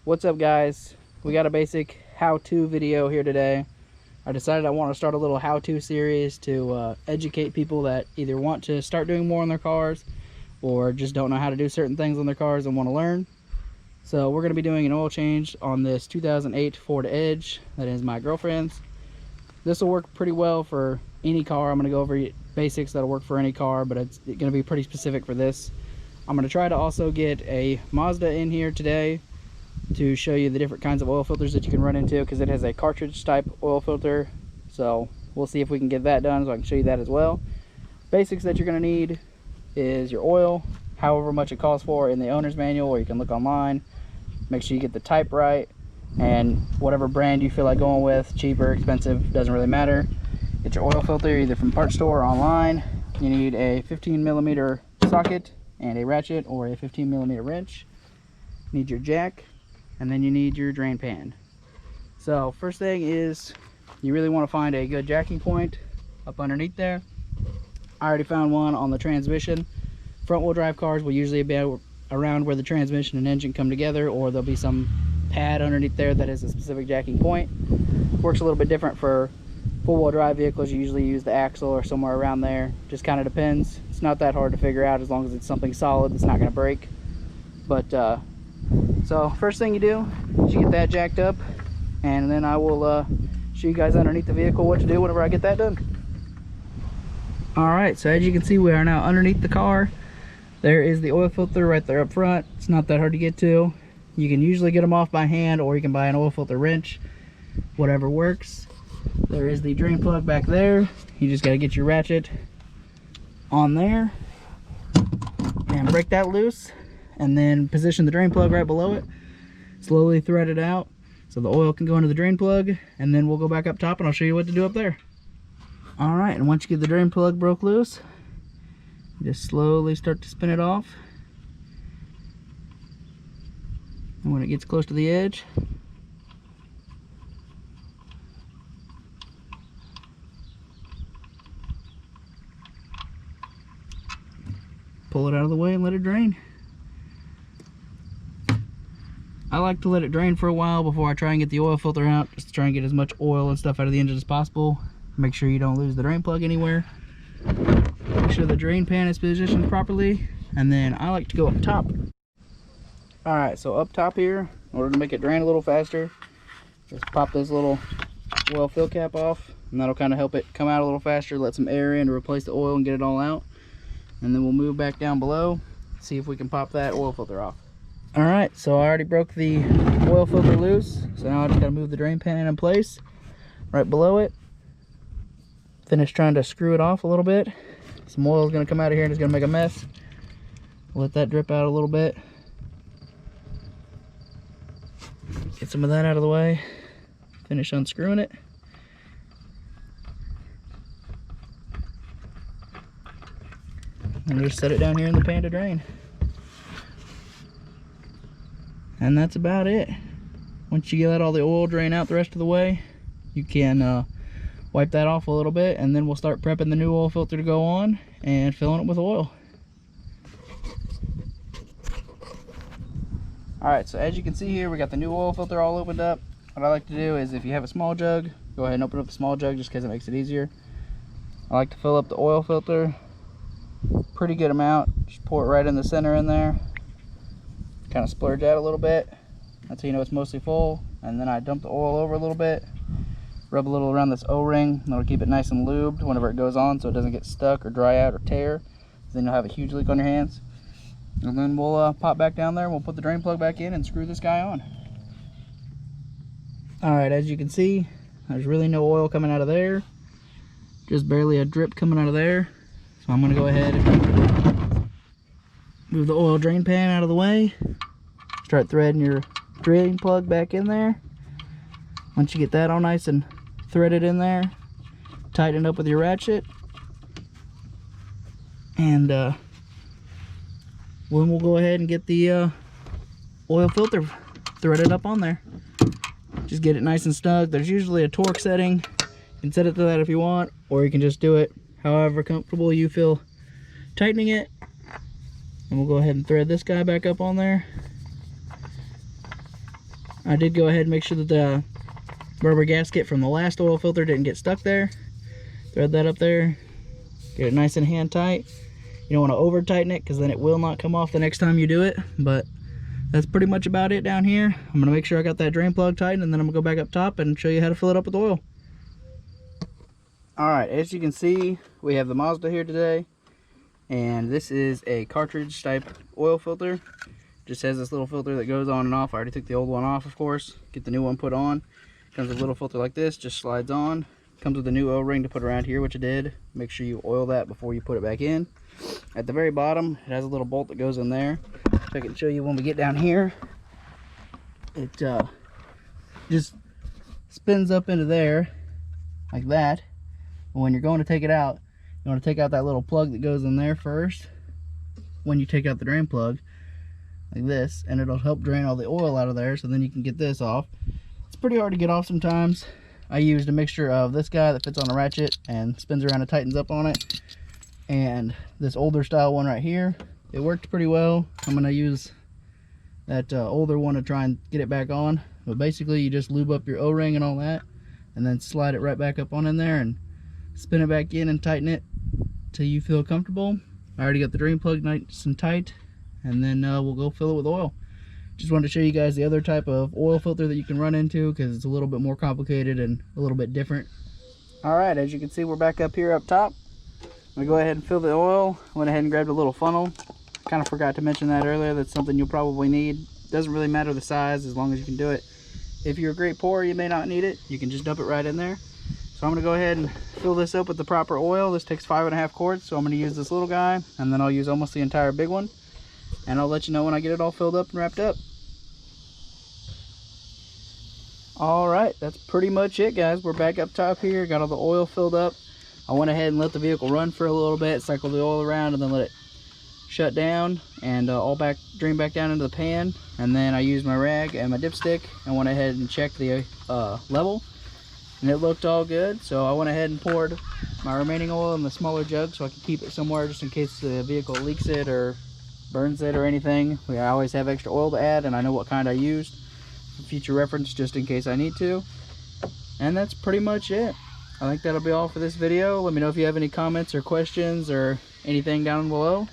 What's up, guys? We got a basic how-to video here today. I decided I want to start a little how-to series to educate people that either want to start doing more on their cars or just don't know how to do certain things on their cars and want to learn. So we're going to be doing an oil change on this 2008 Ford Edge that is my girlfriend's. This will work pretty well for any car. I'm going to go over basics that'll work for any car, but it's going to be pretty specific for this. I'm going to try to also get a Mazda in here today to show you the different kinds of oil filters that you can run into, because it has a cartridge type oil filter. So we'll see if we can get that done so I can show you that as well. Basics that you're going to need is your oil, however much it calls for in the owner's manual, or you can look online. Make sure you get the type right, and whatever brand you feel like going with, cheaper, expensive, doesn't really matter. Get your oil filter either from parts store or online. You need a 15mm socket and a ratchet or a 15mm wrench. You need your jack, and then you need your drain pan. So first thing is you really want to find a good jacking point up underneath there. I already found one on the transmission. Front wheel drive cars will usually be around where the transmission and engine come together, or there'll be some pad underneath there that is a specific jacking point. Works a little bit different for four-wheel drive vehicles. You usually use the axle or somewhere around there. Just kind of depends. It's not that hard to figure out as long as it's something solid that's not going to break. But so first thing you do is you get that jacked up, and then I will show you guys underneath the vehicle what to do whenever I get that done. Alright, so as you can see, we are now underneath the car. There is the oil filter right there up front. It's not that hard to get to. You can usually get them off by hand, or you can buy an oil filter wrench, whatever works. There is the drain plug back there. You just got to get your ratchet on there and break that loose, and then position the drain plug right below it. Slowly thread it out so the oil can go into the drain plug, and then we'll go back up top and I'll show you what to do up there. Alright, and once you get the drain plug broke loose, you just slowly start to spin it off. And when it gets close to the edge, pull it out of the way and let it drain. I like to let it drain for a while before I try and get the oil filter out, just to try and get as much oil and stuff out of the engine as possible. Make sure you don't lose the drain plug anywhere. Make sure the drain pan is positioned properly, and then I like to go up top. Alright, so up top here, in order to make it drain a little faster, just pop this little oil fill cap off, and that'll kind of help it come out a little faster, let some air in to replace the oil and get it all out. And then we'll move back down below, see if we can pop that oil filter off. Alright, so I already broke the oil filter loose, so now I just gotta move the drain pan in place right below it. Finish trying to screw it off a little bit. Some oil is going to come out of here and it's going to make a mess. Let that drip out a little bit. Get some of that out of the way. Finish unscrewing it. And just set it down here in the pan to drain. And that's about it. Once you let all the oil drain out the rest of the way, you can wipe that off a little bit, and then we'll start prepping the new oil filter to go on and filling it with oil. Alright, so as you can see here, we got the new oil filter all opened up. What I like to do is, if you have a small jug, go ahead and open up the small jug just because it makes it easier. I like to fill up the oil filter pretty good amount. Just pour it right in the center in there. Kind of splurge out a little bit. That's how you know it's mostly full. And then I dump the oil over a little bit. Rub a little around this O-ring. That'll keep it nice and lubed whenever it goes on, so it doesn't get stuck or dry out or tear. Then you'll have a huge leak on your hands. And then we'll pop back down there, and we'll put the drain plug back in and screw this guy on. Alright, as you can see, there's really no oil coming out of there. Just barely a drip coming out of there. So I'm going to go ahead and move the oil drain pan out of the way. Start threading your drain plug back in there. Once you get that all nice and threaded in there, tighten it up with your ratchet, and then we'll go ahead and get the oil filter threaded up on there. Just get it nice and snug. There's usually a torque setting. You can set it to that if you want, or you can just do it however comfortable you feel tightening it. And we'll go ahead and thread this guy back up on there. I did go ahead and make sure that the rubber gasket from the last oil filter didn't get stuck there. Thread that up there, get it nice and hand tight. You don't want to over tighten it because then it will not come off the next time you do it, but that's pretty much about it down here. I'm going to make sure I got that drain plug tightened, and then I'm going to go back up top and show you how to fill it up with oil. Alright, as you can see, we have the Mazda here today, and this is a cartridge type oil filter. Just has this little filter that goes on and off. I already took the old one off, of course. Get the new one put on. Comes with a little filter like this, just slides on. Comes with a new O-ring to put around here, which I did. Make sure you oil that before you put it back in. At the very bottom, it has a little bolt that goes in there. So I can show you when we get down here. It just spins up into there, like that. But when you're going to take it out, you want to take out that little plug that goes in there first. When you take out the drain plug, like this, and it'll help drain all the oil out of there, so then you can get this off. It's pretty hard to get off sometimes. I used a mixture of this guy that fits on a ratchet and spins around and tightens up on it, and this older style one right here. It worked pretty well. I'm going to use that older one to try and get it back on. But basically you just lube up your O-ring and all that, and then slide it right back up on in there and spin it back in and tighten it till you feel comfortable. I already got the drain plug nice and tight, and then we'll go fill it with oil. Just wanted to show you guys the other type of oil filter that you can run into, because it's a little bit more complicated and a little bit different. Alright, as you can see, we're back up here up top. I'm going to go ahead and fill the oil. I went ahead and grabbed a little funnel. Kind of forgot to mention that earlier. That's something you'll probably need. Doesn't really matter the size as long as you can do it. If you're a great pourer, you may not need it. You can just dump it right in there. So I'm going to go ahead and fill this up with the proper oil. This takes 5.5 quarts, so I'm going to use this little guy, and then I'll use almost the entire big one. And I'll let you know when I get it all filled up and wrapped up. Alright, that's pretty much it, guys. We're back up top here, got all the oil filled up. I went ahead and let the vehicle run for a little bit, cycle the oil around, and then let it shut down and drain back down into the pan. And then I used my rag and my dipstick and went ahead and checked the level, and it looked all good. So I went ahead and poured my remaining oil in the smaller jug so I could keep it somewhere just in case the vehicle leaks it or burns it or anything. I always have extra oil to add, and I know what kind I used for future reference just in case I need to. And that's pretty much it. I think that'll be all for this video. Let me know if you have any comments or questions or anything down below.